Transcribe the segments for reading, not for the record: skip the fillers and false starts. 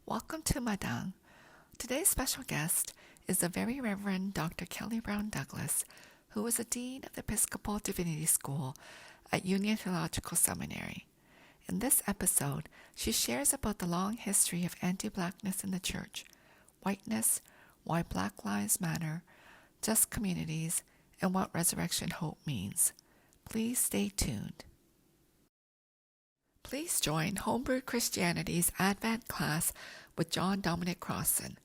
Welcome to Madang. Today's special guest is the Very Reverend Dr. Kelly Brown Douglas, who is a Dean of the Episcopal Divinity School at Union Theological Seminary. In this episode, she shares about the long history of anti-blackness in the Church, whiteness, why Black Lives Matter, just communities, and what resurrection hope means. Please stay tuned. Please join Homebrew Christianity's Advent class with John Dominic Crossan.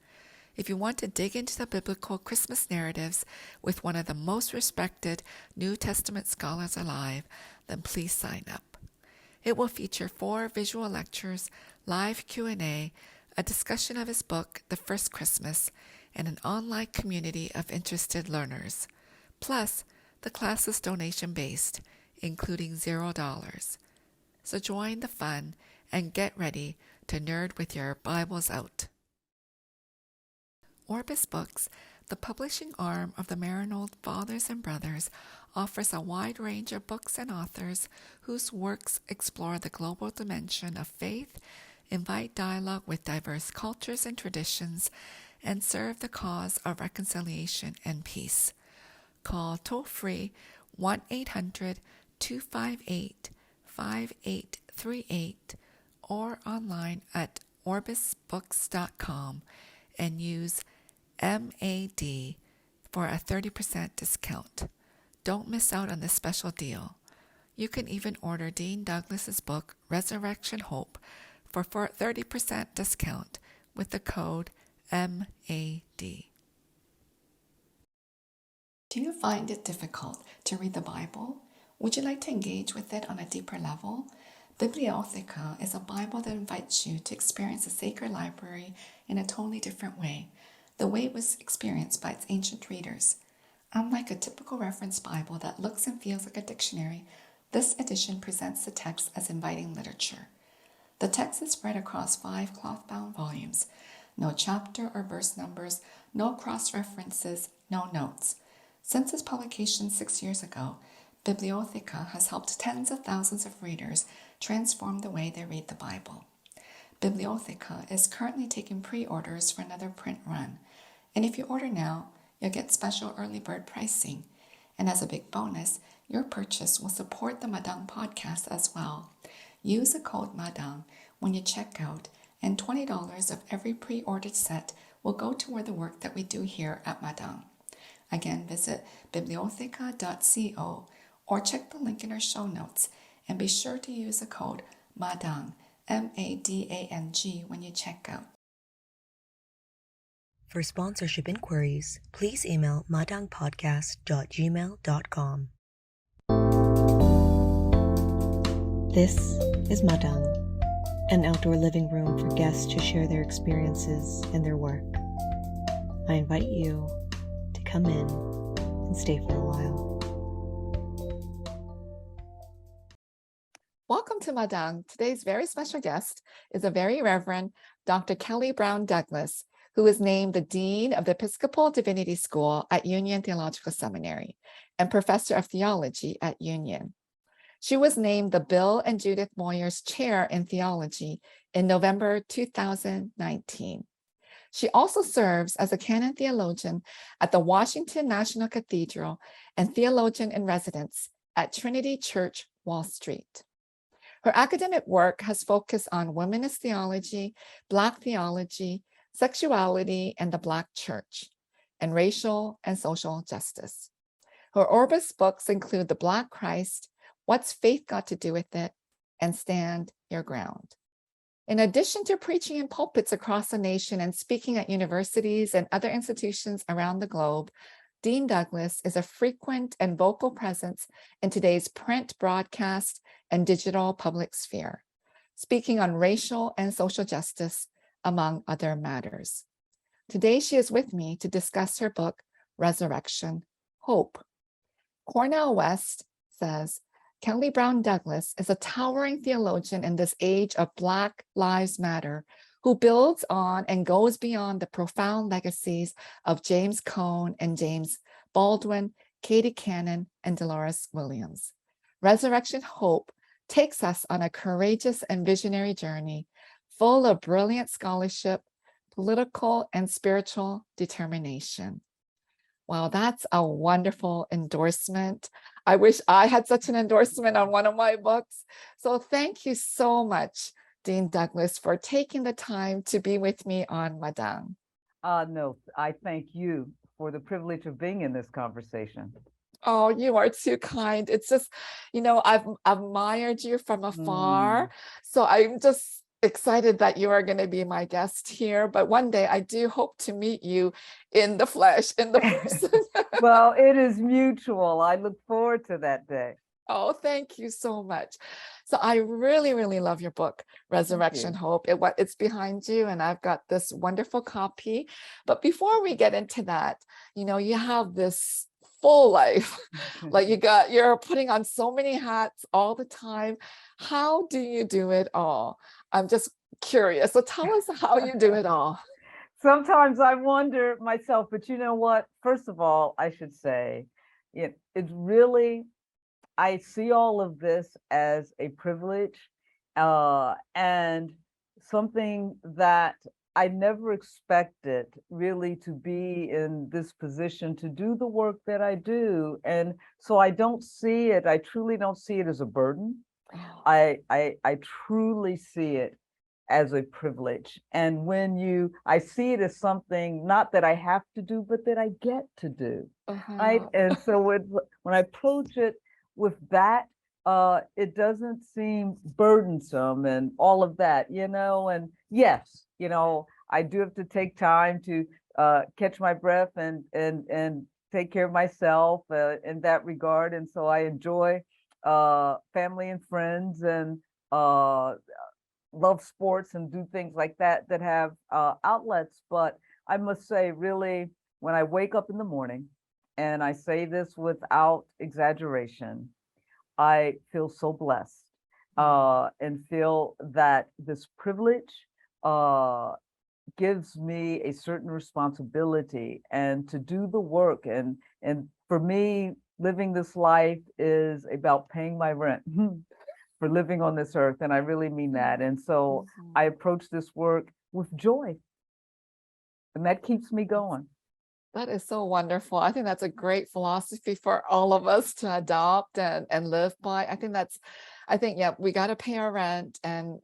If you want to dig into the biblical Christmas narratives with one of the most respected New Testament scholars alive, then please sign up. It will feature 4 visual lectures, live Q&A, a discussion of his book, The First Christmas, and an online community of interested learners. Plus, the class is donation-based, including $0. So join the fun and get ready to nerd with your Bibles out. Orbis Books, the publishing arm of the Maranold Fathers and Brothers, offers a wide range of books and authors whose works explore the global dimension of faith, invite dialogue with diverse cultures and traditions, and serve the cause of reconciliation and peace. Call toll-free 1-800-258-5838 or online at orbisbooks.com and use MAD for a 30% discount. Don't miss out on this special deal. You can even order Dean Douglas's book, Resurrection Hope, for 30% discount with the code MAD. Do you find it difficult to read the Bible? Would you like to engage with it on a deeper level? Theological is a Bible that invites you to experience the sacred library in a totally different way, the way it was experienced by its ancient readers. Unlike a typical reference Bible that looks and feels like a dictionary, this edition presents the text as inviting literature. The text is spread across 5 cloth-bound volumes. No chapter or verse numbers, no cross-references, no notes. Since its publication 6 years ago, Theological has helped tens of thousands of readers transform the way they read the Bible. Theological is currently taking pre-orders for another print run, and if you order now, you'll get special early bird pricing. And as a big bonus, your purchase will support the Madang podcast as well. Use the code Madang when you check out, and $20 of every pre-ordered set will go toward the work that we do here at Madang. Again, visit bibliotheca.co or check the link in our show notes, and be sure to use the code MADANG, MADANG, when you check out. For sponsorship inquiries, please email madangpodcast.gmail.com. This is Madang, an outdoor living room for guests to share their experiences and their work. I invite you to come in and stay for a while. Welcome to Madang. Today's very special guest is a Very Reverend Dr. Kelly Brown Douglas, who is named the Dean of the Episcopal Divinity School at Union Theological Seminary and Professor of Theology at Union. She was named the Bill and Judith Moyers Chair in Theology in November 2019. She also serves as a Canon Theologian at the Washington National Cathedral and Theologian in Residence at Trinity Church, Wall Street. Her academic work has focused on womanist theology, Black theology, sexuality and the Black church, and racial and social justice. Her Orbis books include The Black Christ, What's Faith Got to Do with It, and Stand Your Ground. In addition to preaching in pulpits across the nation and speaking at universities and other institutions around the globe, Dean Douglas is a frequent and vocal presence in today's print, broadcast, and digital public sphere, speaking on racial and social justice, among other matters. Today, she is with me to discuss her book, Resurrection Hope. Cornell West says, Kelly Brown Douglas is a towering theologian in this age of Black Lives Matter, who builds on and goes beyond the profound legacies of James Cone and James Baldwin, Katie Canon, and Dolores Williams. Resurrection Hope takes us on a courageous and visionary journey full of brilliant scholarship, political and spiritual determination. Well, that's a wonderful endorsement. I wish I had such an endorsement on one of my books. So thank you so much, Dean Douglas, for taking the time to be with me on Madang. No, I thank you for the privilege of being in this conversation. Oh, you are too kind. It's just, I've admired you from afar. So I'm just excited that you are going to be my guest here. But one day I do hope to meet you in the flesh, in the person. Well, it is mutual. I look forward to that day. Oh, thank you so much. So I really, really love your book, Resurrection Hope. It's behind you, and I've got this wonderful copy. But before we get into that, you have this full life. Like you're putting on so many hats all the time. How do you do it all? I'm just curious. So tell us how you do it all. Sometimes I wonder myself, but you know what? First of all, I should say it's really, I see all of this as a privilege and something that I never expected really to be in this position to do the work that I do. And so I don't see it, I truly don't see it as a burden. I truly see it as a privilege. And I see it as something not that I have to do, but that I get to do. Right. And so when I approach it with that, it doesn't seem burdensome and all of that, and yes, I do have to take time to catch my breath and take care of myself in that regard. And so I enjoy family and friends and love sports and do things like that have outlets. But I must say, really, when I wake up in the morning, and I say this without exaggeration, I feel so blessed and feel that this privilege gives me a certain responsibility and to do the work. And for me, living this life is about paying my rent for living on this earth. And I really mean that. And so I approach this work with joy. And that keeps me going. That is so wonderful. I think that's a great philosophy for all of us to adopt and live by. Yeah, we got to pay our rent and,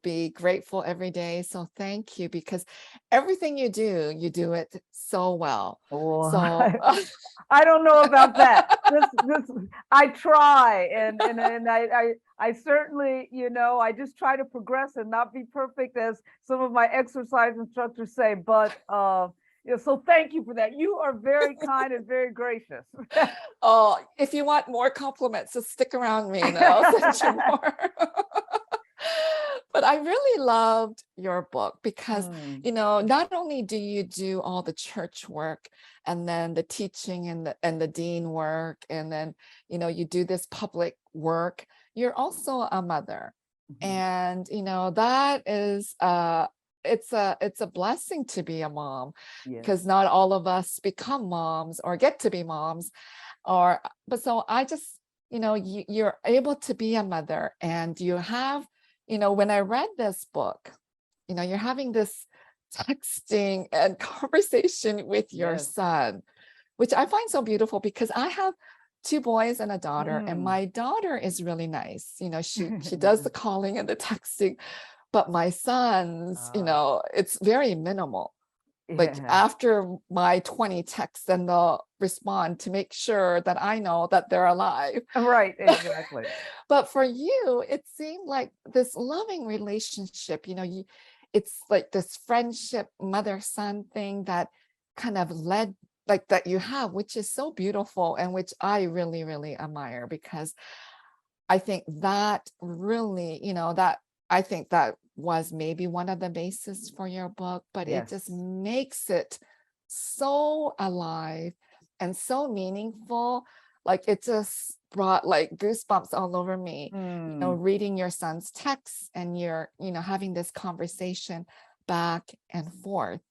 be grateful every day. So thank you, because everything you do it so well. Oh, so I don't know about that. I try and I certainly, I just try to progress and not be perfect, as some of my exercise instructors say, but so thank you for that. You are very kind and very gracious. Oh, if you want more compliments, just stick around me and I'll send you more. But I really loved your book because, not only do you do all the church work and then the teaching and the dean work, and then, you do this public work, you're also a mother. And, that is it's a blessing to be a mom, because not all of us become moms or get to be moms, but so I just, you're able to be a mother, and you have, when I read this book, you're having this texting and conversation with your son, which I find so beautiful, because I have 2 boys and a daughter, and my daughter is really nice. She does the calling and the texting. But my sons, it's very minimal. Like after my 20 texts, then they'll respond to make sure that I know that they're alive. Right, exactly. But for you, it seemed like this loving relationship, it's like this friendship, mother-son thing that kind of led, like that you have, which is so beautiful, and which I really, really admire, because I think that really, I think that was maybe one of the bases for your book, but it just makes it so alive and so meaningful. Like it just brought like goosebumps all over me, reading your son's texts, and you're, having this conversation back and forth.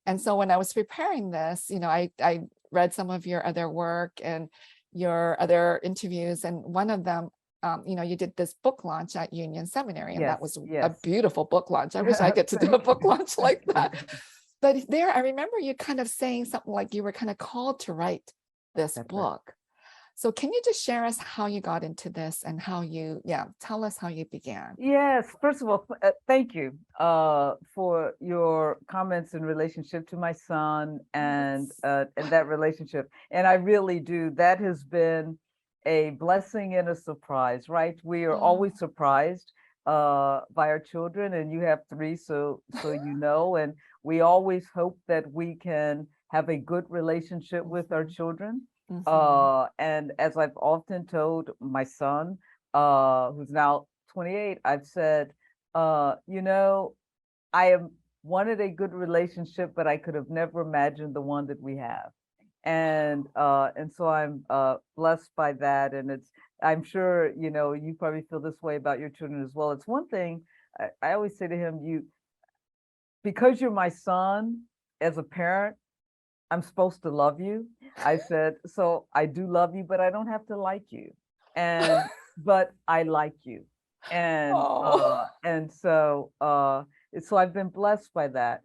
And so when I was preparing this, I read some of your other work and your other interviews, and one of them you did this book launch at Union Seminary, and that was a yes. beautiful book launch. I wish I get to do a book launch like that. But there, I remember you kind of saying something like you were kind of called to write this That's book. right. So can you just share us how you got into this and how you, tell us how you began. Yes, first of all, thank you for your comments in relationship to my son and that relationship. And I really do. That has been a blessing and a surprise, right? We are always surprised by our children, and you have 3, so and we always hope that we can have a good relationship with our children. And as I've often told my son, who's now 28, I've said, I have wanted a good relationship, but I could have never imagined the one that we have. And so I'm blessed by that. And I'm sure, you probably feel this way about your children as well. It's one thing I always say to him, because you're my son, as a parent, I'm supposed to love you. I said, so I do love you, but I don't have to like you. But I like you. And so I've been blessed by that.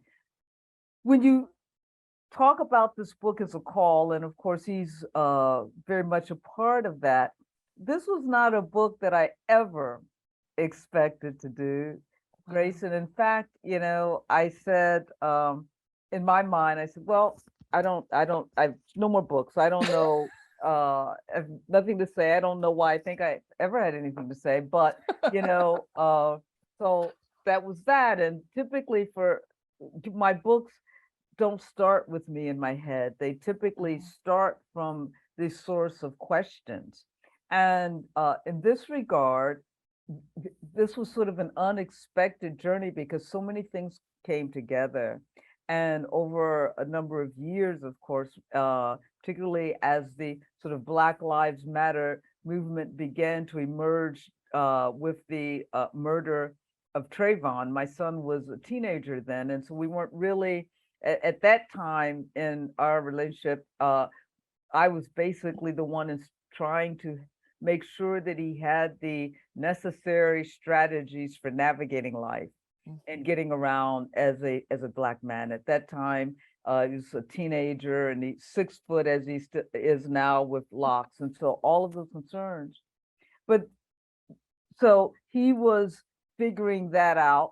When you talk about this book as a call, and of course he's very much a part of that, this was not a book that I ever expected to do, Grace. And in fact, I said, in my mind, I said, well, I have no more books. I don't know, I have nothing to say. I don't know why I think I ever had anything to say, but, so that was that. And typically for my books don't start with me in my head. They typically start from the source of questions. And in this regard, this was sort of an unexpected journey because so many things came together. And over a number of years, of course, particularly as the sort of Black Lives Matter movement began to emerge with the murder of Trayvon. My son was a teenager then, and so we weren't really, at that time in our relationship, I was basically the one trying to make sure that he had the necessary strategies for navigating life and getting around as a Black man. At that time, he was a teenager, and he's 6 foot as he is now with locks, and so all of those concerns. But so he was figuring that out.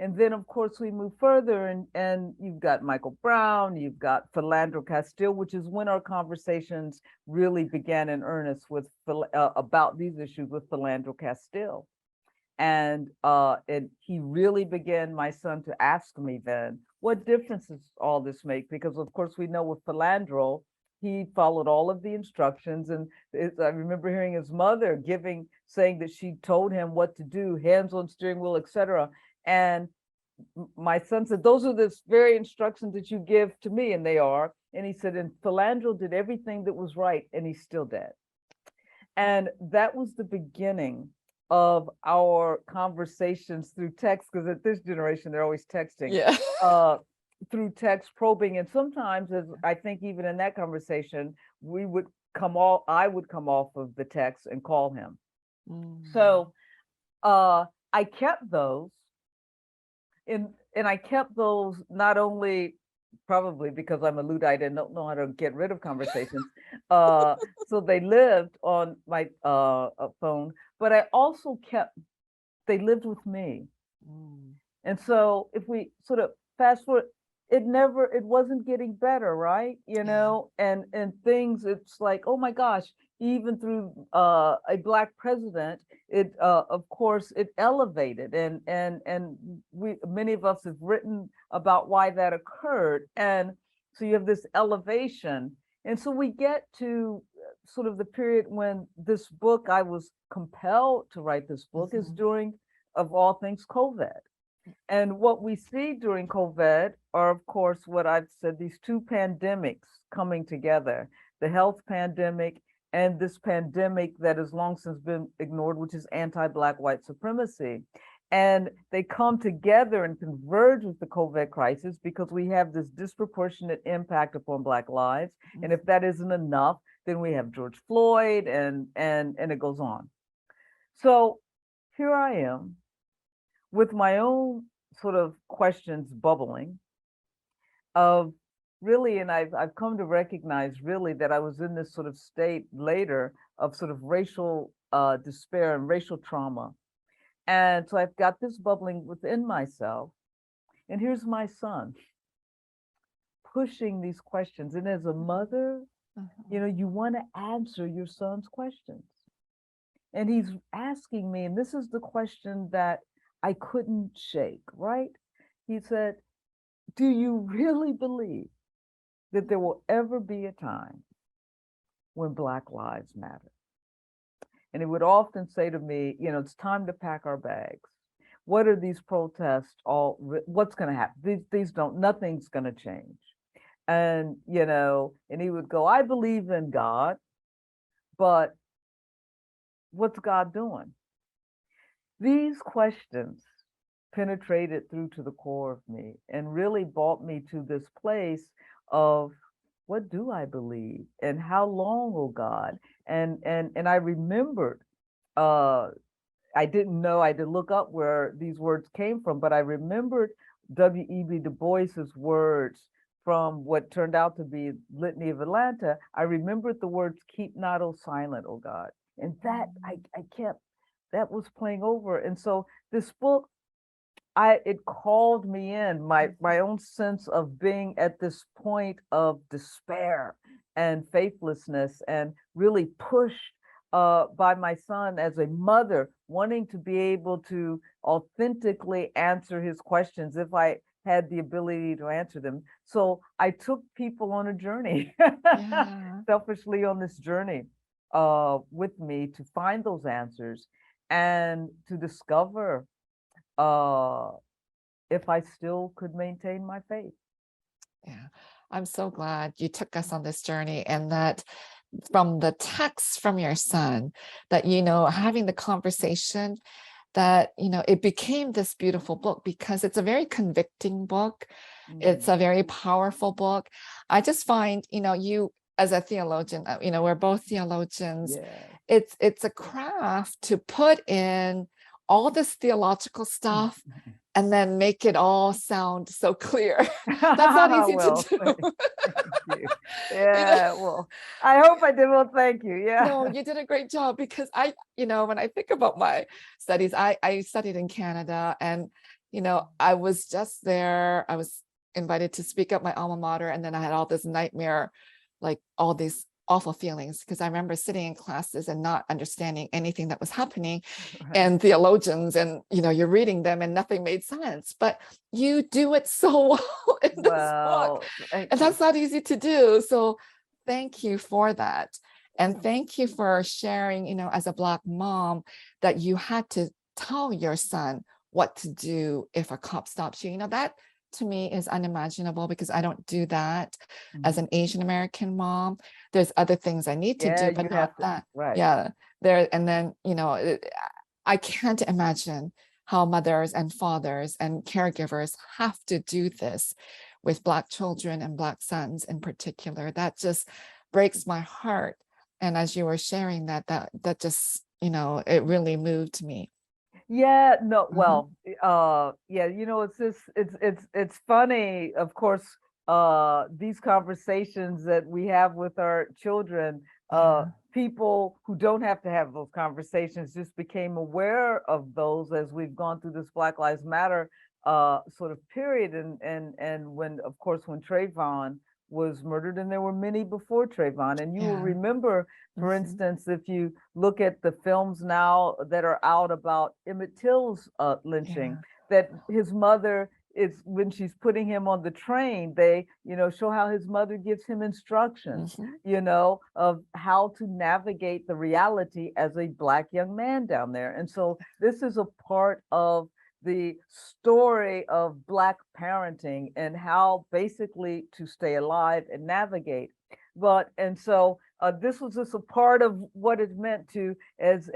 And then, of course, we move further, and you've got Michael Brown, you've got Philandro Castile, which is when our conversations really began in earnest with about these issues with Philandro Castile. And he really began, my son, to ask me then, what difference does all this make? Because of course we know with Philandro, he followed all of the instructions. And I remember hearing his mother saying that she told him what to do, hands on steering wheel, etc. And my son said, those are the very instructions that you give to me, and they are. And he said, and Philandro did everything that was right, and he's still dead. And that was the beginning of our conversations through text, because at this generation, they're always texting. Through text probing. And sometimes, as I think even in that conversation, I would come off of the text and call him. So I kept those. And I kept those not only probably because I'm a Luddite and don't know how to get rid of conversations. So they lived on my phone, but I also they lived with me. And so if we sort of fast forward, it wasn't getting better, right? And things, it's like, oh my gosh, even through a Black president, it of course it elevated, and many of us have written about why that occurred. And so you have this elevation. And so we get to sort of the period when this book, I was compelled to write this book, is during, of all things, COVID. And what we see during COVID are, of course, what I've said, these 2 pandemics coming together, the health pandemic and this pandemic that has long since been ignored, which is anti-Black white supremacy. And they come together and converge with the COVID crisis because we have this disproportionate impact upon Black lives. And if that isn't enough, then we have George Floyd, and it goes on. So here I am with my own sort of questions bubbling of really, and I've come to recognize really that I was in this sort of state later of sort of racial despair and racial trauma. And so I've got this bubbling within myself. And here's my son pushing these questions. And as a mother, you know, you want to answer your son's questions. And he's asking me, and this is the question that I couldn't shake, right? He said, do you really believe that there will ever be a time when Black Lives Matter? And he would often say to me, you know, it's time to pack our bags. What are these protests all, what's going to happen? These don't, nothing's going to change. And, you know, and he would go, I believe in God, but what's God doing? These questions penetrated through to the core of me and really brought me to this place of what do I believe and how long, oh God? And I remembered, I didn't know, I had to look up where these words came from, but I remembered W.E.B. Du Bois's words from what turned out to be Litany of Atlanta. I remembered the words, keep not o silent, oh God. And that I kept, that was playing over. And so this book, it called me in, my own sense of being at this point of despair and faithlessness, and really pushed by my son as a mother, wanting to be able to authentically answer his questions if I had the ability to answer them. So I took people on a journey, selfishly on this journey with me to find those answers and to discover if I still could maintain my faith. Yeah, I'm so glad you took us on this journey, and that from the text from your son, that, you know, having the conversation, that, you know, it became this beautiful book because it's a very convicting book. It's a very powerful book. I just find, you know, you as a theologian, you know, we're both theologians. Yeah. It's a craft to put in all this theological stuff and then make it all sound so clear. That's not easy Well, to do. thank you. Yeah, well, I hope I did. Well, thank you. Yeah. No, you did a great job, because I, you know, when I think about my studies, I studied in Canada, and, you know, I was just there. I was invited to speak at my alma mater, and then I had all this nightmare, like all these awful feelings, because I remember sitting in classes and not understanding anything that was happening, and theologians, and, you know, you're reading them and nothing made sense, but you do it so well in this book, and that's not easy to do. So thank you for that. And thank you for sharing, you know, as a Black mom, that you had to tell your son what to do if a cop stops you. You know, that to me is unimaginable, because I don't do that as an Asian American mom. There's other things I need to do, but not that. Right. Yeah, there. And then, you know, I can't imagine how mothers and fathers and caregivers have to do this with Black children and Black sons in particular. That just breaks my heart. And as you were sharing that just, you know, it really moved me. Yeah, no, well, yeah, you know, it's just, it's funny, of course, these conversations that we have with our children, people who don't have to have those conversations just became aware of those as we've gone through this Black Lives Matter sort of period. And when, of course, when Trayvon was murdered, and there were many before Trayvon. And you will remember, for instance, if you look at the films now that are out about Emmett Till's lynching, that his mother is, when she's putting him on the train, they, you know, show how his mother gives him instructions, you know, of how to navigate the reality as a Black young man down there. And so this is a part of the story of Black parenting and how basically to stay alive and navigate. But, and so this was just a part of what it meant to, as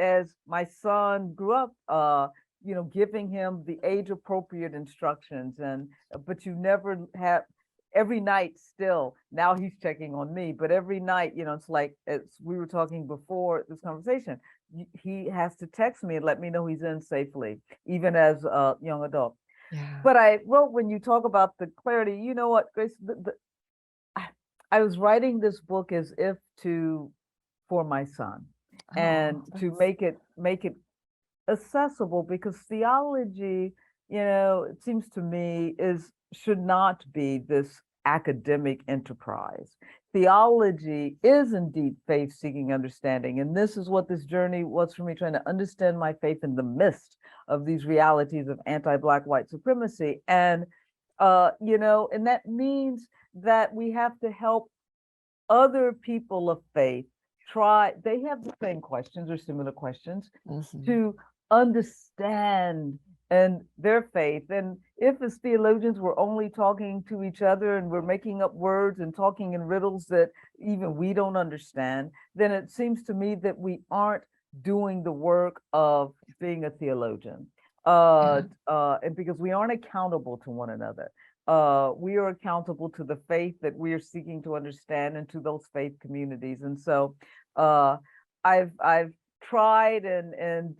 my son grew up, you know, giving him the age appropriate instructions. And, but you never have, every night still, now he's checking on me, but every night, you know, it's like, as we were talking before this conversation, he has to text me and let me know he's in safely, even as a young adult. Yeah. But I wrote, when you talk about the clarity, you know what, Grace, I was writing this book as if for my son, and to make it accessible, because theology, it seems to me, should not be this academic enterprise. Theology is indeed faith-seeking understanding, and this is what this journey was for me, trying to understand my faith in the midst of these realities of anti-Black white supremacy. And and that means that we have to help other people of faith they have the same questions or similar questions, to understand and their faith. And if as theologians we're only talking to each other and we're making up words and talking in riddles that even we don't understand, then it seems to me that we aren't doing the work of being a theologian. And because we aren't accountable to one another. We are accountable to the faith that we are seeking to understand, and to those faith communities. And so I've tried and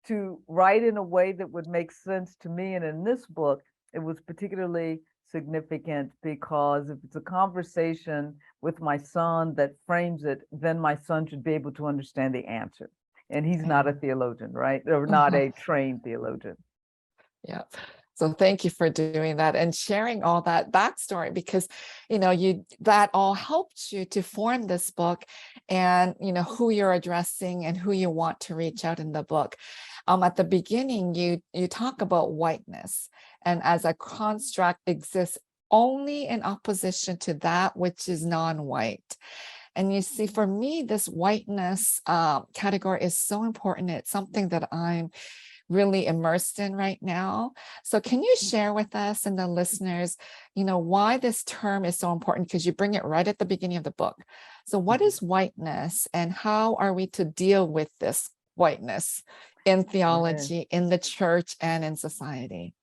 to write in a way that would make sense to me. And in this book, it was particularly significant because if it's a conversation with my son that frames it, then my son should be able to understand the answer. And he's not a theologian, right? Or not a trained theologian. Yeah. So thank you for doing that and sharing all that backstory, because, that all helped you to form this book, and, who you're addressing and who you want to reach out in the book. At the beginning, you talk about whiteness, and as a construct exists only in opposition to that which is non-white. And you see, for me, this whiteness category is so important. It's something that I'm really immersed in right now. So can you share with us and the listeners, why this term is so important? Because you bring it right at the beginning of the book. So what is whiteness, and how are we to deal with this whiteness in theology, in the church, and in society?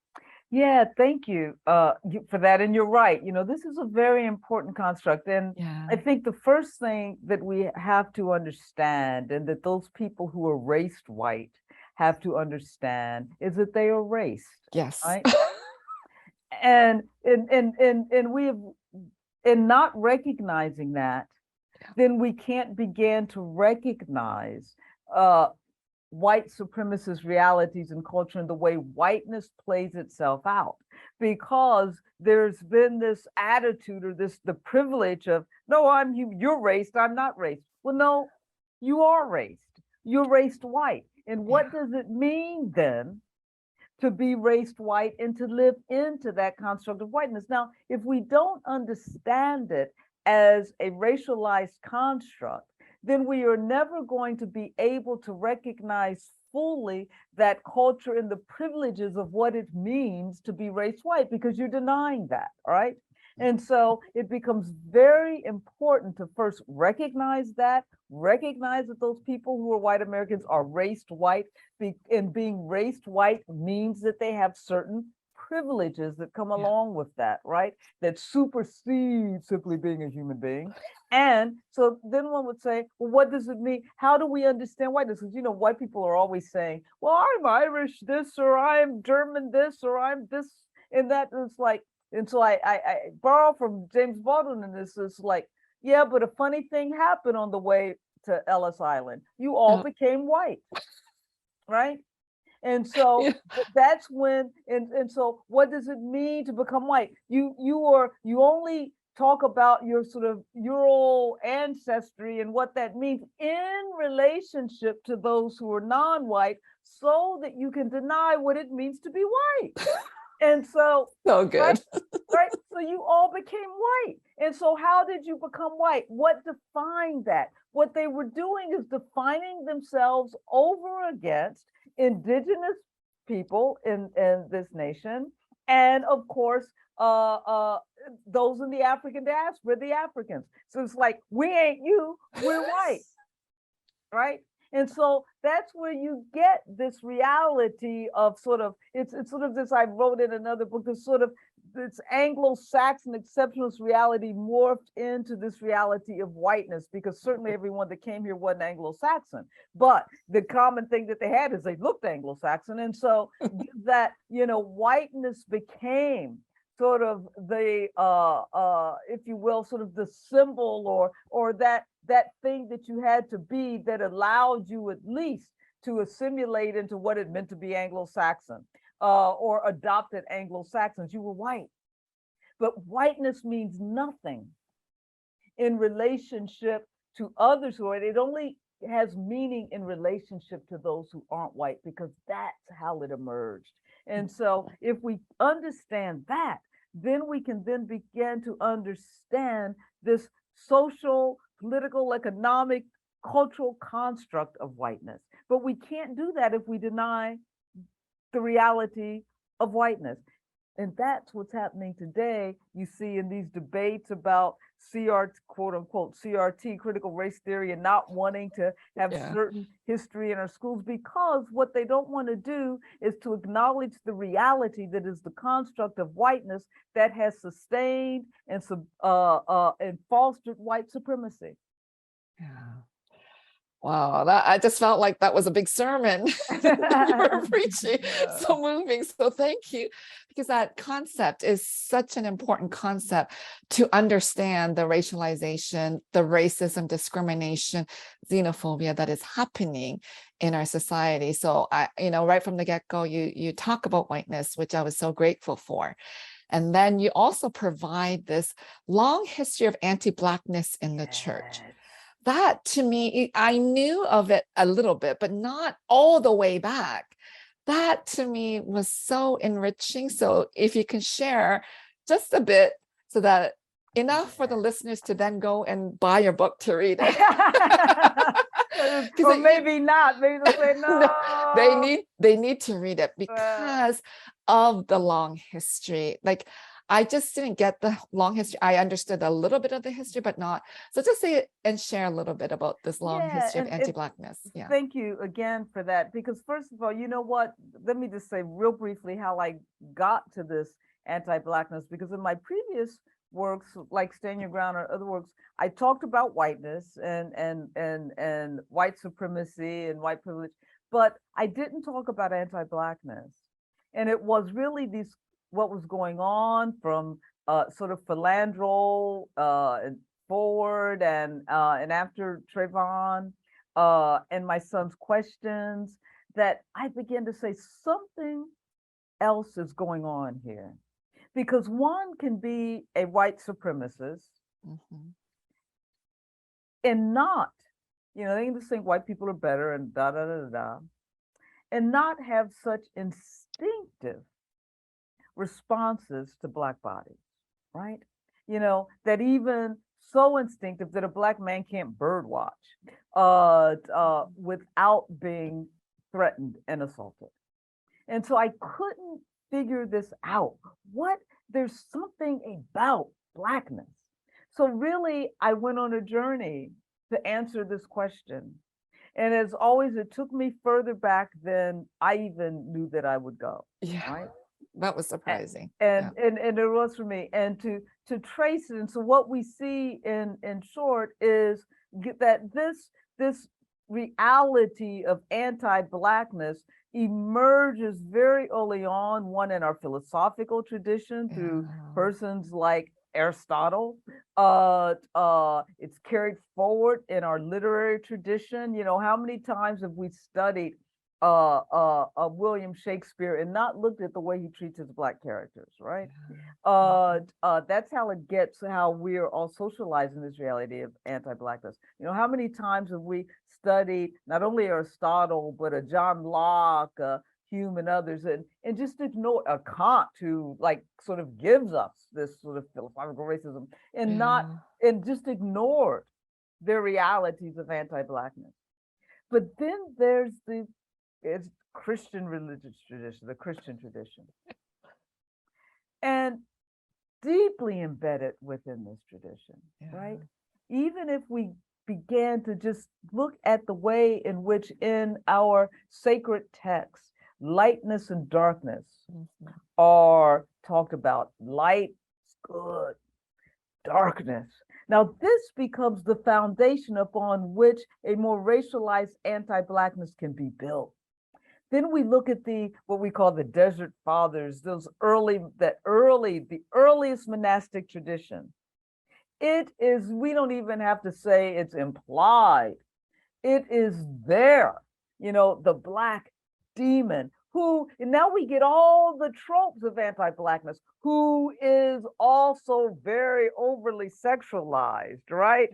Yeah, thank you for that. And you're right. This is a very important construct. And I think the first thing that we have to understand, and that those people who are raised white have to understand, is that they are racist. Yes. Right? and we have, in not recognizing that, then we can't begin to recognize white supremacist realities and culture and the way whiteness plays itself out, because there's been this attitude, or the privilege of, no, you're racist, I'm not racist. Well, no, you are racist. You're raised white. And what does it mean then to be raised white and to live into that construct of whiteness? Now, if we don't understand it as a racialized construct, then we are never going to be able to recognize fully that culture and the privileges of what it means to be raised white, because you're denying that, right? And so it becomes very important to first recognize that those people who are white Americans are raised white, and being raised white means that they have certain privileges that come along with that, right? That supersede simply being a human being. And so then one would say, well, what does it mean? How do we understand whiteness? Because, white people are always saying, well, I'm Irish this, or I'm German this, or I'm this and that. And it's like, and so I borrow from James Baldwin, and this is like, yeah, but a funny thing happened on the way to Ellis Island. You all became white, right? And so that's when, and so what does it mean to become white? You only talk about your sort of Ural ancestry and what that means in relationship to those who are non-white, so that you can deny what it means to be white. And so good. Right? So you all became white. And so how did you become white? What defined that? What they were doing is defining themselves over against indigenous people in this nation. And of course, those in the African diaspora, the Africans. So it's like, we ain't you, we're white, right? And so that's where you get this reality of sort of, it's sort of this, I wrote in another book, this sort of this Anglo-Saxon exceptionalist reality morphed into this reality of whiteness, because certainly everyone that came here wasn't Anglo-Saxon, but the common thing that they had is they looked Anglo-Saxon. And so that, whiteness became sort of the, if you will, sort of the symbol or that thing that you had to be that allowed you at least to assimilate into what it meant to be Anglo-Saxon. Or adopted Anglo-Saxons, you were white. But whiteness means nothing in relationship to others who are, it only has meaning in relationship to those who aren't white, because that's how it emerged. And so if we understand that, then we can then begin to understand this social, political, economic, cultural construct of whiteness. But we can't do that if we deny the reality of whiteness. And that's what's happening today. You see in these debates about quote unquote CRT, critical race theory, and not wanting to have certain history in our schools, because what they don't want to do is to acknowledge the reality that is the construct of whiteness that has sustained and fostered white supremacy. Yeah. Wow, I just felt like that was a big sermon you were preaching. So moving. So thank you, because that concept is such an important concept to understand the racialization, the racism, discrimination, xenophobia that is happening in our society. So right from the get-go, you talk about whiteness, which I was so grateful for. And then you also provide this long history of anti-blackness in the church. That to me, I knew of it a little bit, but not all the way back. That to me was so enriching. So if you can share just a bit, so that enough for the listeners to then go and buy your book to read it. Or maybe not. Maybe they'll say no. No, they need to read it because of the long history. Like, I just didn't get the long history. I understood a little bit of the history, but not. So just say it and share a little bit about this long history of anti-blackness. Yeah. Thank you again for that. Because first of all, you know what? Let me just say real briefly how I got to this anti-blackness. Because in my previous works, like Stand Your Ground or other works, I talked about whiteness and white supremacy and white privilege, but I didn't talk about anti-blackness. And it was really what was going on from sort of Philandro and forward and after Trayvon and my son's questions, that I began to say something else is going on here. Because one can be a white supremacist and not, they can just think white people are better and da da da da, and not have such instinctive responses to Black bodies, right? That even so instinctive that a Black man can't birdwatch without being threatened and assaulted. And so I couldn't figure this out. There's something about Blackness. So really, I went on a journey to answer this question. And as always, it took me further back than I even knew that I would go. Yeah. Right? That was surprising. And it was for me. And to trace it. And so what we see in short is that this reality of anti-Blackness emerges very early on, one in our philosophical tradition through persons like Aristotle. It's carried forward in our literary tradition. How many times have we studied William Shakespeare and not looked at the way he treats his Black characters, right? That's how it gets, how we're all socialized in this reality of anti-Blackness. How many times have we studied not only Aristotle, but a John Locke, Hume and others, and just ignore a Kant who sort of gives us this sort of philosophical racism and just ignored their realities of anti-Blackness. But then there's it's Christian religious tradition, the Christian tradition. And deeply embedded within this tradition, right? Even if we began to just look at the way in which in our sacred texts, lightness and darkness Mhm. are talked about. Light is good, darkness. Now, this becomes the foundation upon which a more racialized anti-blackness can be built. Then we look at the what we call the Desert Fathers, the earliest monastic tradition. It is, we don't even have to say it's implied. It is there, the black demon who, and now we get all the tropes of anti-blackness, who is also very overly sexualized, right?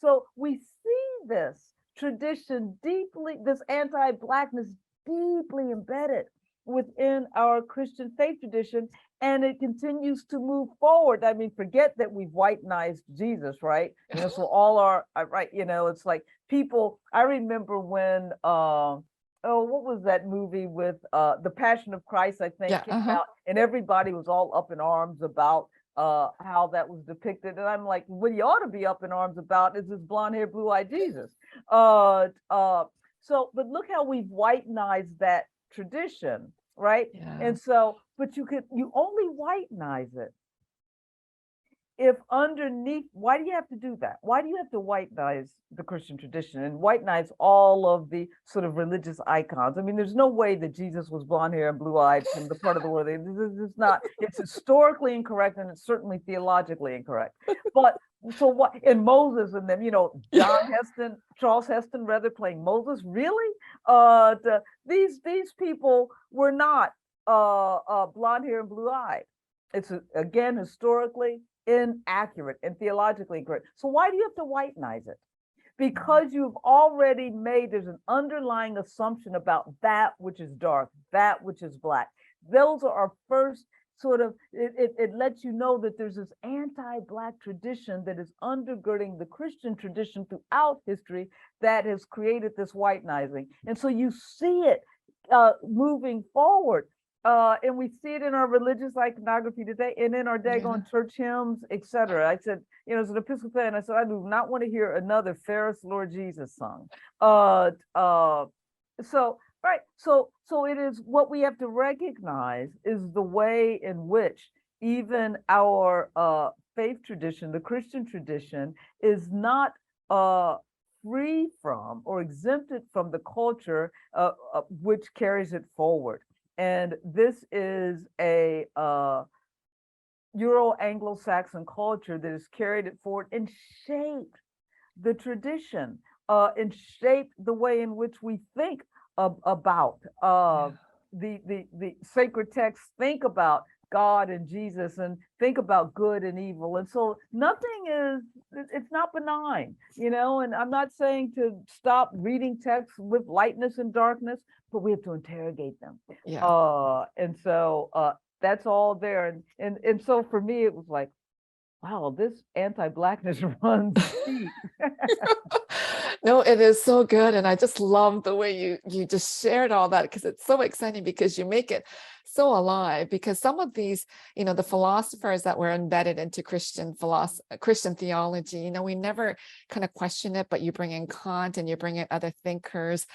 So we see this tradition deeply, this anti-blackness deeply embedded within our Christian faith tradition, and it continues to move forward. I mean, forget that we've whitenized Jesus, right? So all our right, it's like people. I remember when what was that movie with The Passion of Christ, I think, came out, and everybody was all up in arms about how that was depicted. And I'm like, what you ought to be up in arms about is this blonde haired, blue eyed Jesus. So, but look how we've whitenized that tradition, right? And so, but you only whitenize it if underneath. Why do you have to do that? Why do you have to whitenize the Christian tradition and whitenize all of the sort of religious icons? I mean, there's no way that Jesus was blonde hair and blue eyed from the part of the world. This is not, it's historically incorrect, and it's certainly theologically incorrect. But so what, and Moses and them, Charles Heston rather, playing Moses, really? These people were not blonde hair and blue eyed. It's again historically inaccurate and theologically incorrect. So why do you have to whitenize it? Because you've already made, there's an underlying assumption about that which is dark, that which is black. Those are our first sort of, it lets you know that there's this anti-black tradition that is undergirding the Christian tradition throughout history that has created this whitenizing. And so you see it moving forward. And we see it in our religious iconography today, and in our daggone church hymns, etc. I said, as an Episcopal, I said, I do not want to hear another Ferris Lord Jesus song. So it is, what we have to recognize is the way in which even our faith tradition, the Christian tradition, is not free from or exempted from the culture which carries it forward. And this is a Euro-Anglo-Saxon culture that has carried it forward and shaped the tradition, and shaped the way in which we think about the sacred texts, think about God and Jesus, and think about good and evil. And so nothing is, it's not benign, and I'm not saying to stop reading texts with lightness and darkness, but we have to interrogate them. And so that's all there. And so for me, it was like, wow, this anti-blackness runs deep. No, it is so good. And I just love the way you just shared all that, because it's so exciting, because you make it so alive. Because some of these, the philosophers that were embedded into Christian theology, we never kind of question it, but you bring in Kant and you bring in other thinkers.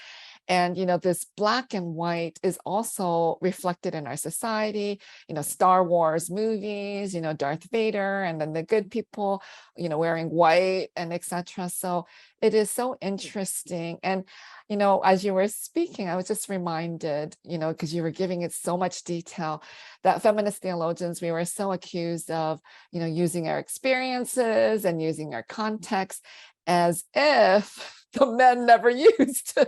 And, this black and white is also reflected in our society, Star Wars movies, Darth Vader, and then the good people, wearing white, and etc. So it is so interesting. And, as you were speaking, I was just reminded, because you were giving it so much detail, that feminist theologians, we were so accused of, using our experiences and using our context as if the men never used.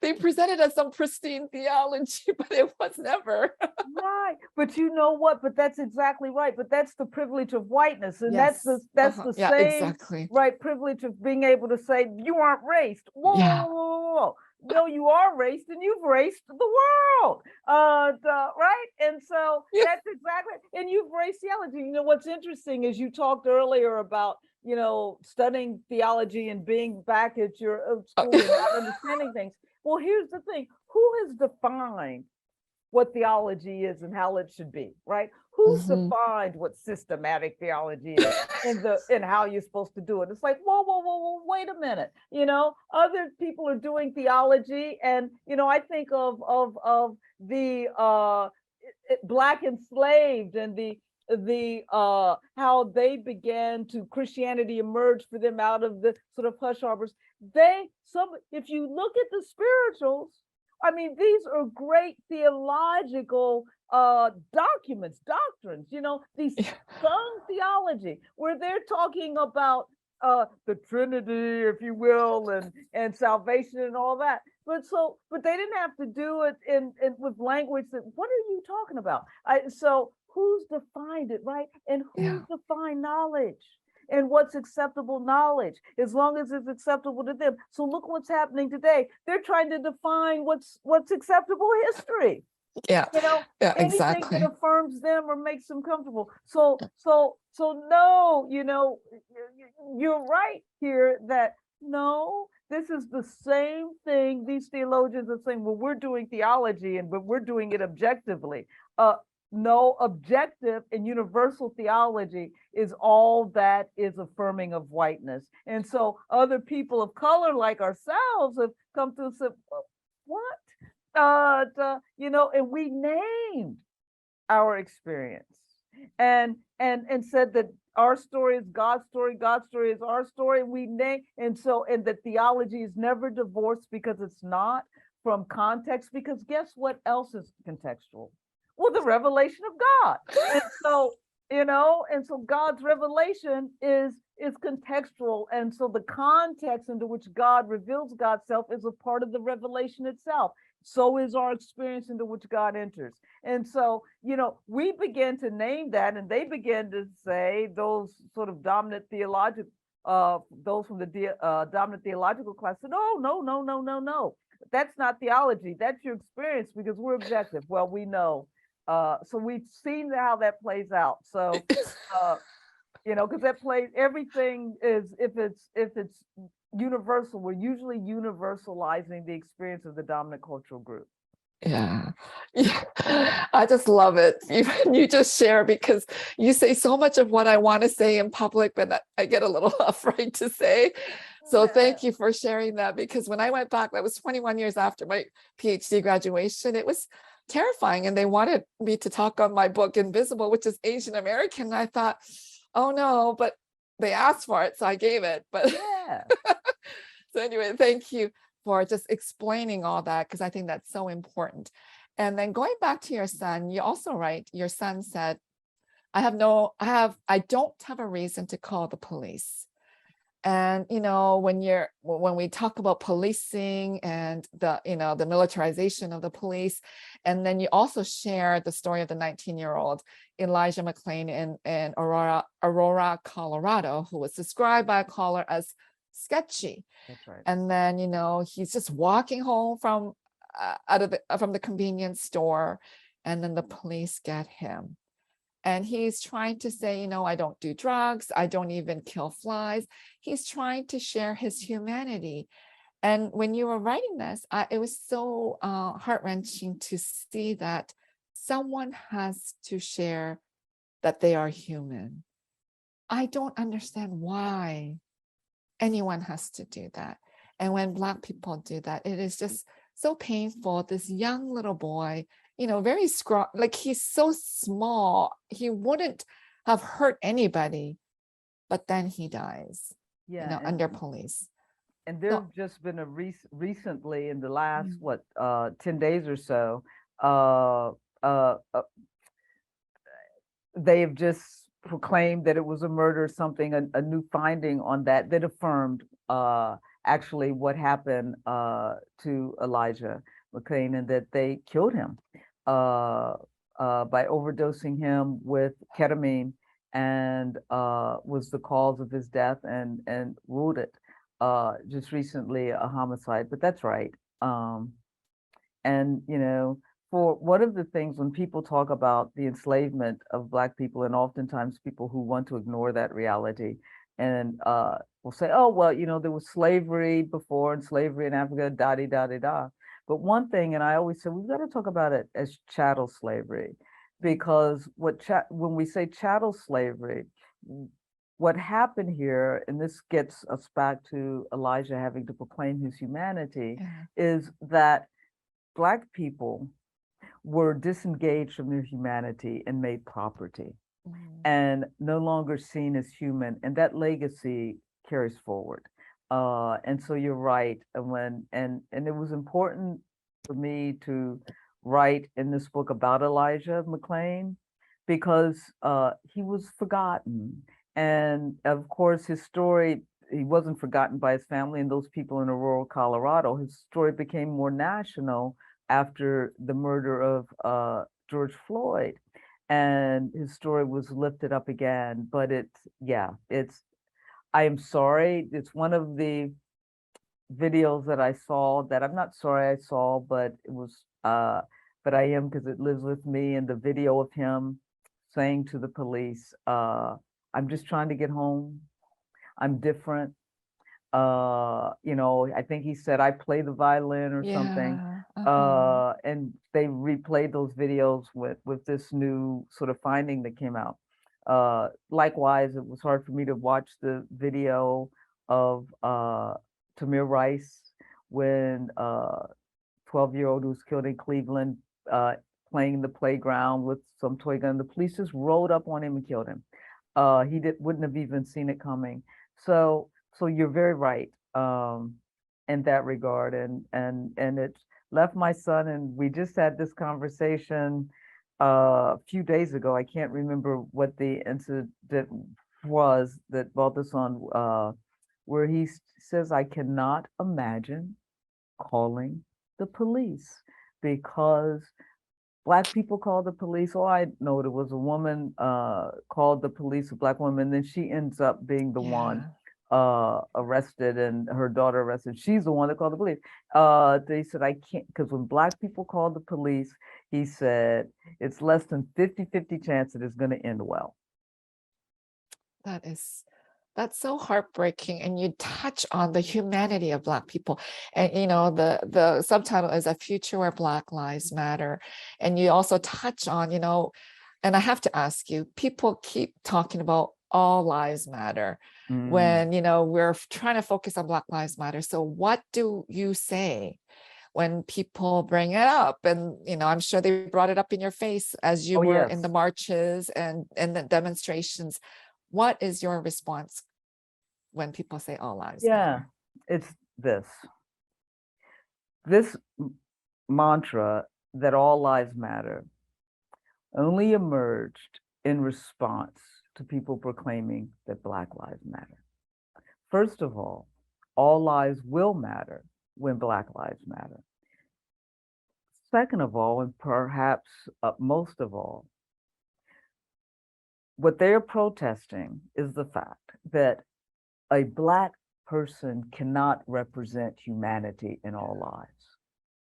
They presented us some pristine theology, but it was never. Right. But you know what? But that's exactly right. But that's the privilege of whiteness. And that's the same exactly. Right, privilege of being able to say, you aren't raced. Whoa. No, you are raced, and you've raced the world. Right. And so that's exactly, and you've raced theology. What's interesting is you talked earlier about studying theology and being back at your school and not understanding things. Well, here's the thing. Who has defined what theology is and how it should be, right? Who's Mhm. defined what systematic theology is and how you're supposed to do it? It's like, whoa, wait a minute. Other people are doing theology, and I think of the Black enslaved and the how they began to Christianity emerged for them out of the sort of hush harbors. If you look at the spirituals, I mean, these are great theological documents, doctrines, these sung theology, where they're talking about the Trinity, if you will, and salvation and all that. But they didn't have to do it in with language that, what are you talking about? So who's defined it, right? And who's Yeah. defined knowledge? And what's acceptable knowledge, as long as it's acceptable to them. So look what's happening today. They're trying to define what's acceptable history. Yeah. Yeah, Anything that exactly. affirms them or makes them comfortable. So no, you're right here that no, this is the same thing. These theologians are saying, well, we're doing theology, but we're doing it objectively. No, objective and universal theology is all that is affirming of whiteness. And so other people of color like ourselves have come to say, what? And we named our experience and said that our story is God's story is our story. We name, and that theology is never divorced, because it's not, from context, because guess what else is contextual? Well, the revelation of God. And so God's revelation is contextual, and so the context into which God reveals God's self is a part of the revelation itself. So is our experience into which God enters. And so, we began to name that, and they began to say, those sort of dominant theological, those from the dominant theological class said, oh, no. That's not theology. That's your experience, because we're objective. Well, we know. So we've seen how that plays out. So, because that plays, everything is, if it's universal, we're usually universalizing the experience of the dominant cultural group. Yeah. I just love it. You just share, because you say so much of what I want to say in public, but I get a little afraid to say. So thank you for sharing that, because when I went back, that was 21 years after my PhD graduation, it was terrifying. And they wanted me to talk on my book, Invisible, which is Asian American. And I thought, oh no, but they asked for it, so I gave it. But yeah. So anyway, thank you for just explaining all that, because I think that's so important. And then going back to your son, you also write, your son said, I don't have a reason to call the police. And, when we talk about policing and the militarization of the police, and then you also share the story of the 19-year-old Elijah McClain in Aurora, Colorado, who was described by a caller as sketchy. That's right. And then, he's just walking home from the convenience store, and then the police get him. And he's trying to say, I don't do drugs. I don't even kill flies. He's trying to share his humanity. And when you were writing this, it was so heart-wrenching to see that someone has to share that they are human. I don't understand why anyone has to do that. And when Black people do that, it is just so painful. This young little boy, very scrawny, like he's so small, he wouldn't have hurt anybody, but then he dies, under police. And there's just been a recently in the last 10 days or so, they have just proclaimed that it was a murder, something, a new finding on that affirmed actually what happened to Elijah McClain, and that they killed him by overdosing him with ketamine, and was the cause of his death, and ruled it just recently a homicide. But that's right. And for one of the things, when people talk about the enslavement of Black people, and oftentimes people who want to ignore that reality and will say, oh, well, there was slavery before, and slavery in Africa, da-di-da-di-da. But one thing, and I always say, we've got to talk about it as chattel slavery, because when we say chattel slavery, what happened here, and this gets us back to Elijah having to proclaim his humanity, is that Black people were disengaged from their humanity and made property, and no longer seen as human, and that legacy carries forward. And so you're right, and it was important for me to write in this book about Elijah McClain, because he was forgotten. And of course, his story, he wasn't forgotten by his family and those people in rural Colorado. His story became more national after the murder of George Floyd. And his story was lifted up again. But I am sorry, it's one of the videos that I saw that I'm not sorry I saw, but it was, but I am, because it lives with me, and the video of him saying to the police, I'm just trying to get home. I'm different. I think he said, I play the violin or something. And they replayed those videos with this new sort of finding that came out. Likewise, it was hard for me to watch the video of Tamir Rice when 12-year-old who was killed in Cleveland, playing in the playground with some toy gun. The police just rolled up on him and killed him. He wouldn't have even seen it coming. So you're very right in that regard, and it left my son, and we just had this conversation a few days ago. I can't remember what the incident was that brought this on, where he says, I cannot imagine calling the police, because Black people called the police. Oh, I know it was a woman called the police, a Black woman, then she ends up being the one arrested, and her daughter arrested. She's the one that called the police. They said, I can't, because when Black people called the police, he said, it's less than 50-50 chance that it's going to end well. That's so heartbreaking, and you touch on the humanity of Black people. And the subtitle is A Future Where Black Lives Matter. And you also touch on, and I have to ask you, people keep talking about all lives matter when we're trying to focus on Black Lives Matter. So what do you say when people bring it up? And I'm sure they brought it up in your face as you were in the marches and the demonstrations. What is your response when people say all lives matter? It's this mantra that all lives matter only emerged in response to people proclaiming that Black lives matter. First of all lives will matter when Black lives matter. Second of all, and perhaps most of all, what they're protesting is the fact that a Black person cannot represent humanity in all lives,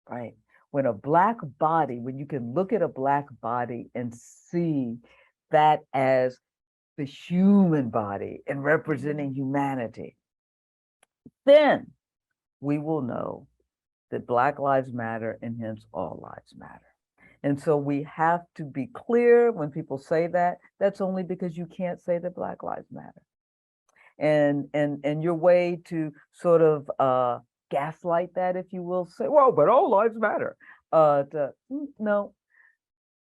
right? When you can look at a Black body and see that as the human body and representing humanity, then we will know that Black lives matter, and hence all lives matter. And so we have to be clear when people say that, that's only because you can't say that Black lives matter. And your way to sort of gaslight that, if you will, say, well, but all lives matter. No,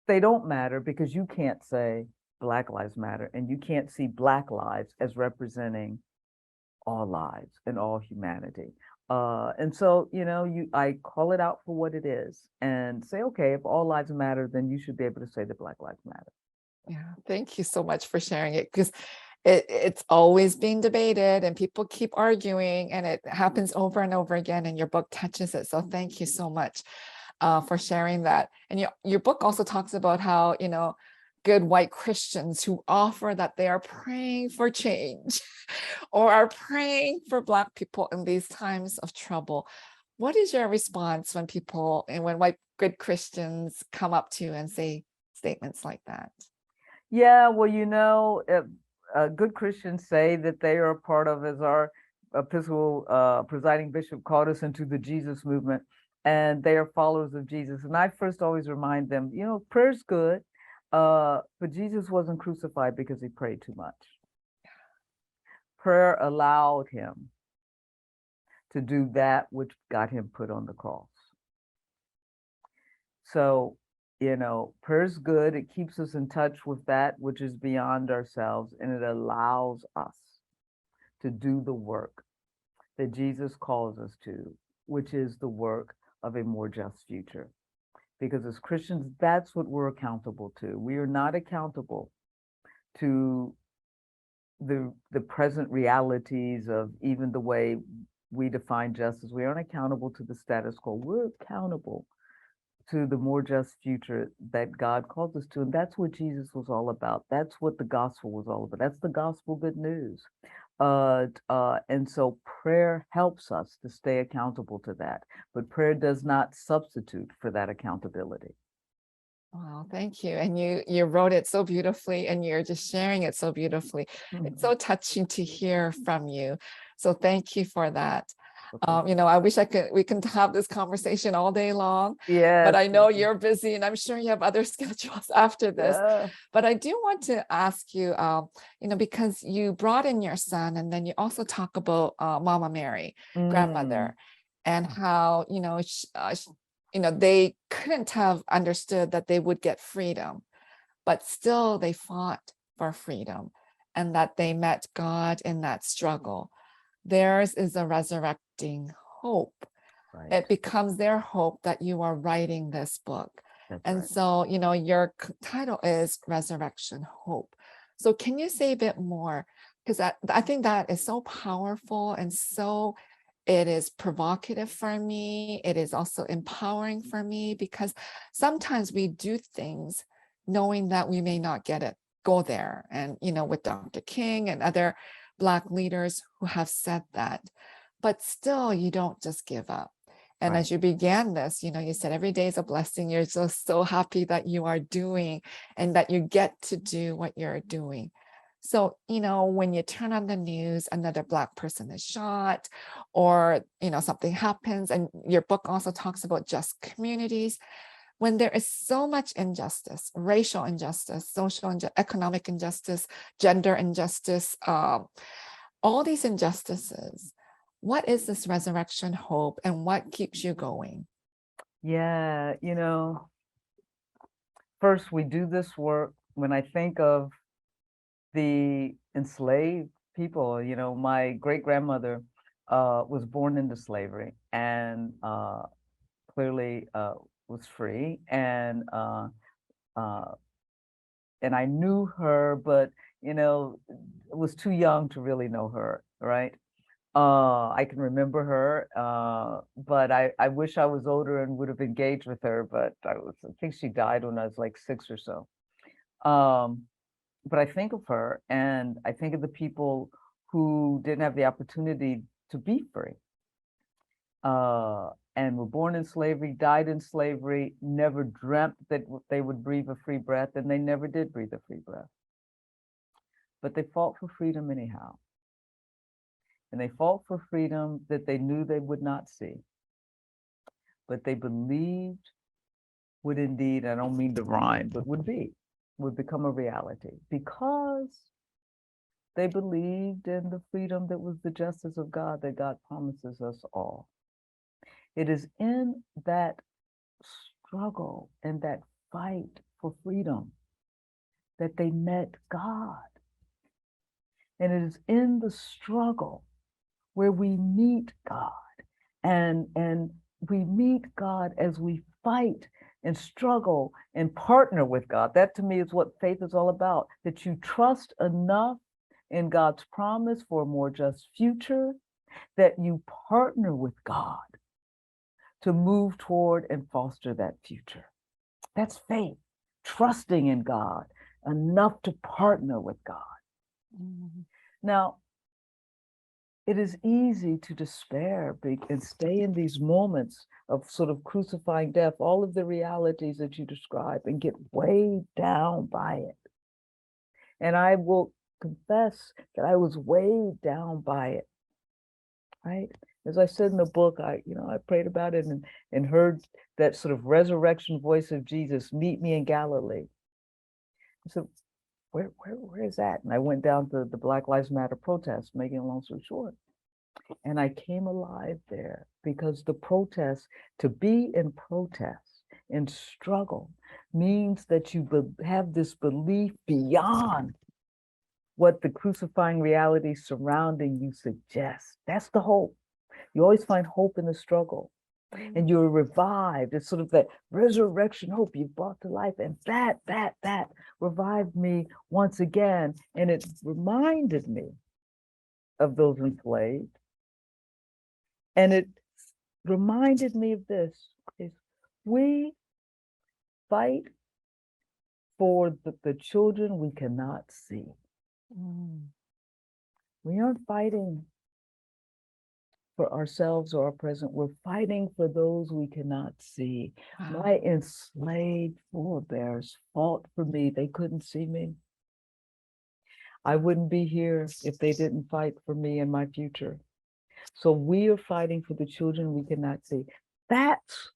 they don't matter, because you can't say Black lives matter, and you can't see Black lives as representing all lives and all humanity. And so, I call it out for what it is and say, okay, if all lives matter, then you should be able to say that Black lives matter. Yeah, thank you so much for sharing it, because it's always being debated and people keep arguing, and it happens over and over again, and your book touches it. So thank you so much for sharing that. And your book also talks about how, good white Christians who offer that they are praying for change or are praying for Black people in these times of trouble. What is your response when when white good Christians come up to you and say statements like that? Yeah, well, good Christians say that they are a part of, as our Episcopal presiding bishop called us, into the Jesus movement. and they are followers of Jesus. And I first always remind them, prayer's good, but Jesus wasn't crucified because he prayed too much. Prayer allowed him to do that which got him put on the cross. So, prayer's good. It keeps us in touch with that which is beyond ourselves, and it allows us to do the work that Jesus calls us to, which is the work of a more just future. Because as Christians, that's what we're accountable to. We are not accountable to the present realities of even the way we define justice. We aren't accountable to the status quo. We're accountable to the more just future that God calls us to. And that's what Jesus was all about. That's what the gospel was all about. That's the gospel good news. And so prayer helps us to stay accountable to that, but prayer does not substitute for that accountability. Wow, thank you. And you wrote it so beautifully, and you're just sharing it so beautifully. It's so touching to hear from you. So thank you for that. Okay. I wish we can have this conversation all day long, Yes. but I know you're busy, and I'm sure you have other schedules after this. Yeah. But I do want to ask you, because you brought in your son, and then you also talk about Mama Mary, grandmother, and how, they couldn't have understood that they would get freedom, but still they fought for freedom, and that they met God in that struggle. Theirs is a resurrecting hope. Right. It becomes their hope that you are writing this book. That's and right. So, your title is Resurrection Hope. So can you say a bit more? Because I think that is so powerful, and so it is provocative for me. It is also empowering for me, because sometimes we do things knowing that we may not go there. And, with Dr. King and other Black leaders who have said that, but still you don't just give up. And Right. as you began this, you said every day is a blessing. You're just so happy that you are doing, and that you get to do what you're doing. So, when you turn on the news, another Black person is shot, or, something happens, and your book also talks about just communities. When there is so much injustice, racial injustice, social economic injustice, gender injustice, all these injustices, what is this resurrection hope, and what keeps you going? Yeah, first we do this work. When I think of the enslaved people, my great-grandmother was born into slavery, and clearly was free, and I knew her, but was too young to really know her, right? I can remember her, but I wish I was older and would have engaged with her, but I think she died when I was like 6 or so. But I think of her, and I think of the people who didn't have the opportunity to be free, and were born in slavery, died in slavery, never dreamt that they would breathe a free breath, and they never did breathe a free breath. But they fought for freedom anyhow. And they fought for freedom that they knew they would not see, but they believed would indeed, I don't mean to rhyme, but would become a reality, because they believed in the freedom that was the justice of God that God promises us all. It is in that struggle and that fight for freedom that they met God. And it is in the struggle where we meet God, and we meet God as we fight and struggle and partner with God. That to me is what faith is all about, that you trust enough in God's promise for a more just future that you partner with God to move toward and foster that future. That's faith, trusting in God enough to partner with God. Mm-hmm. Now, it is easy to despair and stay in these moments of sort of crucifying death, all of the realities that you describe, and get weighed down by it. And I will confess that I was weighed down by it, right? As I said in the book, I prayed about it and heard that sort of resurrection voice of Jesus, meet me in Galilee. I said, where is that? And I went down to the Black Lives Matter protest, making a long story short. And I came alive there because the protest, to be in protest, in struggle, means that you have this belief beyond what the crucifying reality surrounding you suggests. That's the hope. You always find hope in the struggle. And you're revived. It's sort of that resurrection hope you brought to life. And that revived me once again. And it reminded me of those enslaved. And it reminded me of this, is we fight for the children we cannot see. We aren't fighting for ourselves or our present. We're fighting for those we cannot see. Wow. My enslaved forebears fought for me. They couldn't see me. I wouldn't be here if they didn't fight for me and my future. So we are fighting for the children we cannot see. That's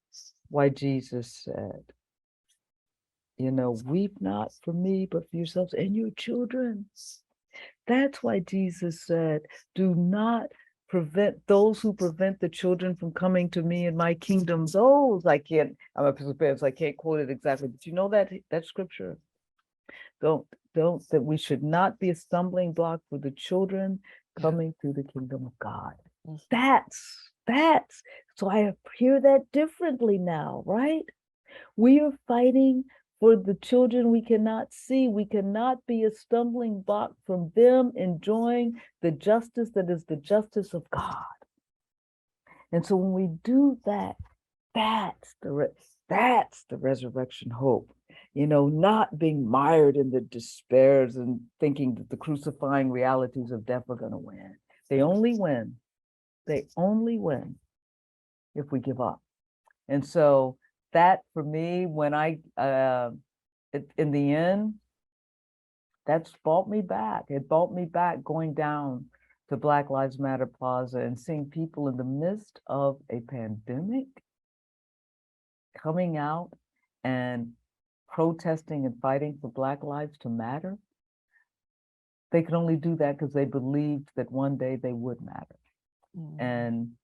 why Jesus said, weep not for me, but for yourselves and your children. That's why Jesus said, do not prevent those who prevent the children from coming to me in my kingdom. Those I'm Episcopal, so I can't quote it exactly, but you know that scripture. Don't that we should not be a stumbling block for the children coming to the kingdom of God. That's so I hear that differently now, right? We are fighting for the children we cannot see. We cannot be a stumbling block from them enjoying the justice that is the justice of God. And so when we do that, that's the resurrection hope. Not being mired in the despairs and thinking that the crucifying realities of death are going to win. They only win if we give up. And so that for me, when in the end, that's brought me back. It brought me back going down to Black Lives Matter Plaza and seeing people in the midst of a pandemic coming out and protesting and fighting for Black lives to matter. They could only do that because they believed that one day they would matter. And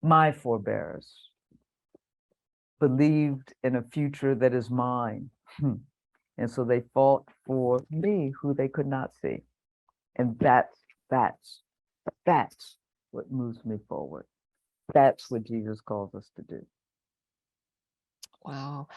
my forebears believed in a future that is mine. And so they fought for me, who they could not see. And that's what moves me forward. That's what Jesus calls us to do. Wow.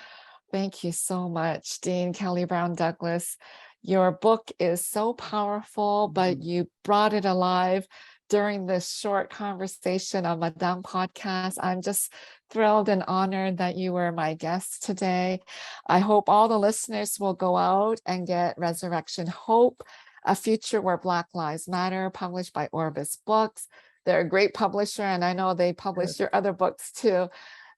Thank you so much, Dean Kelly Brown Douglas. Your book is so powerful, but you brought it alive during this short conversation on Madang podcast. I'm just thrilled and honored that you were my guest today. I hope all the listeners will go out and get Resurrection Hope, A Future Where Black Lives Matter, published by Orbis Books. They're a great publisher, and I know they publish your other books too.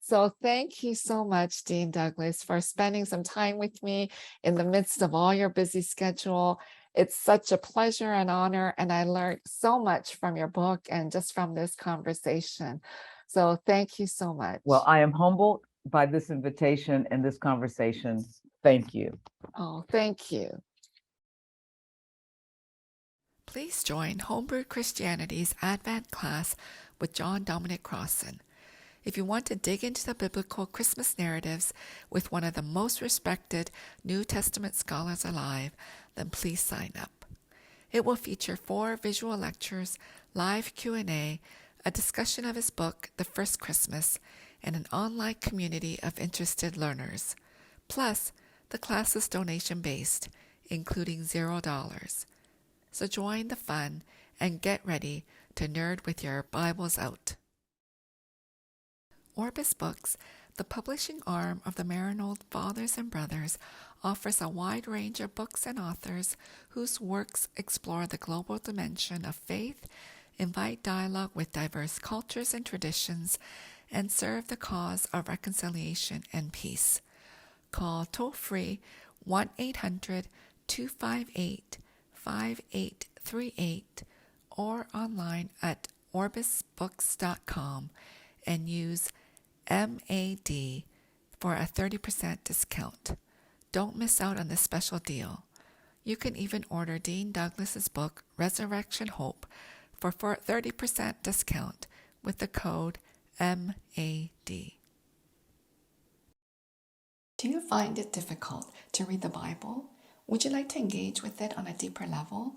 So thank you so much, Dean Douglas, for spending some time with me in the midst of all your busy schedule. It's such a pleasure and honor, and I learned so much from your book and just from this conversation. So thank you so much. Well, I am humbled by this invitation and this conversation. Thank you. Oh, thank you. Please join Homebrew Christianity's Advent class with John Dominic Crossan. If you want to dig into the biblical Christmas narratives with one of the most respected New Testament scholars alive, then please sign up. It will feature 4 visual lectures, live Q&A, a discussion of his book, The First Christmas, and an online community of interested learners. Plus, the class is donation-based, including $0. So join the fun and get ready to nerd with your Bibles out. Orbis Books, the publishing arm of the Maranold Fathers and Brothers, offers a wide range of books and authors whose works explore the global dimension of faith, invite dialogue with diverse cultures and traditions, and serve the cause of reconciliation and peace. Call toll-free 1-800-258-5838 or online at orbisbooks.com and use MAD for a 30% discount. Don't miss out on this special deal. You can even order Dean Douglas's book, Resurrection Hope, for 30% discount with the code MAD. Do you find it difficult to read the Bible? Would you like to engage with it on a deeper level?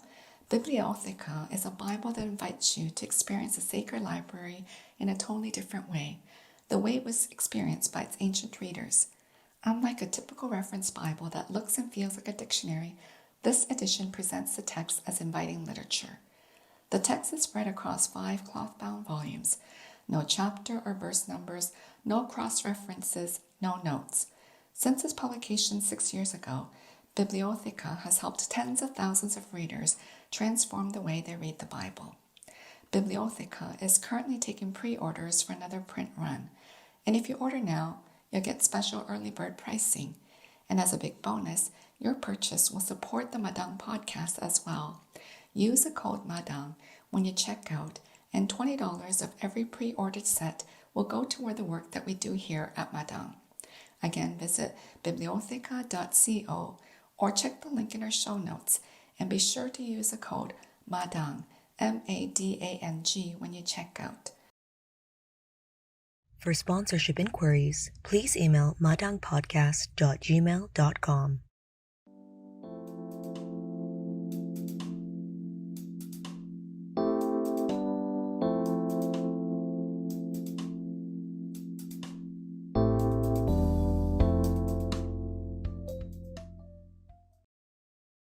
Bibliotheca is a Bible that invites you to experience the sacred library in a totally different way, the way it was experienced by its ancient readers. Unlike a typical reference Bible that looks and feels like a dictionary, this edition presents the text as inviting literature. The text is spread across 5 cloth-bound volumes. No chapter or verse numbers, no cross-references, no notes. Since its publication 6 years ago, Bibliotheca has helped tens of thousands of readers transform the way they read the Bible. Bibliotheca is currently taking pre-orders for another print run, and if you order now, you'll get special early bird pricing. And as a big bonus, your purchase will support the Madang podcast as well. Use the code Madang when you check out, and $20 of every pre-ordered set will go toward the work that we do here at Madang. Again, visit bibliotheca.co or check the link in our show notes, and be sure to use the code Madang, MADANG, when you check out. For sponsorship inquiries, please email madangpodcast.gmail.com.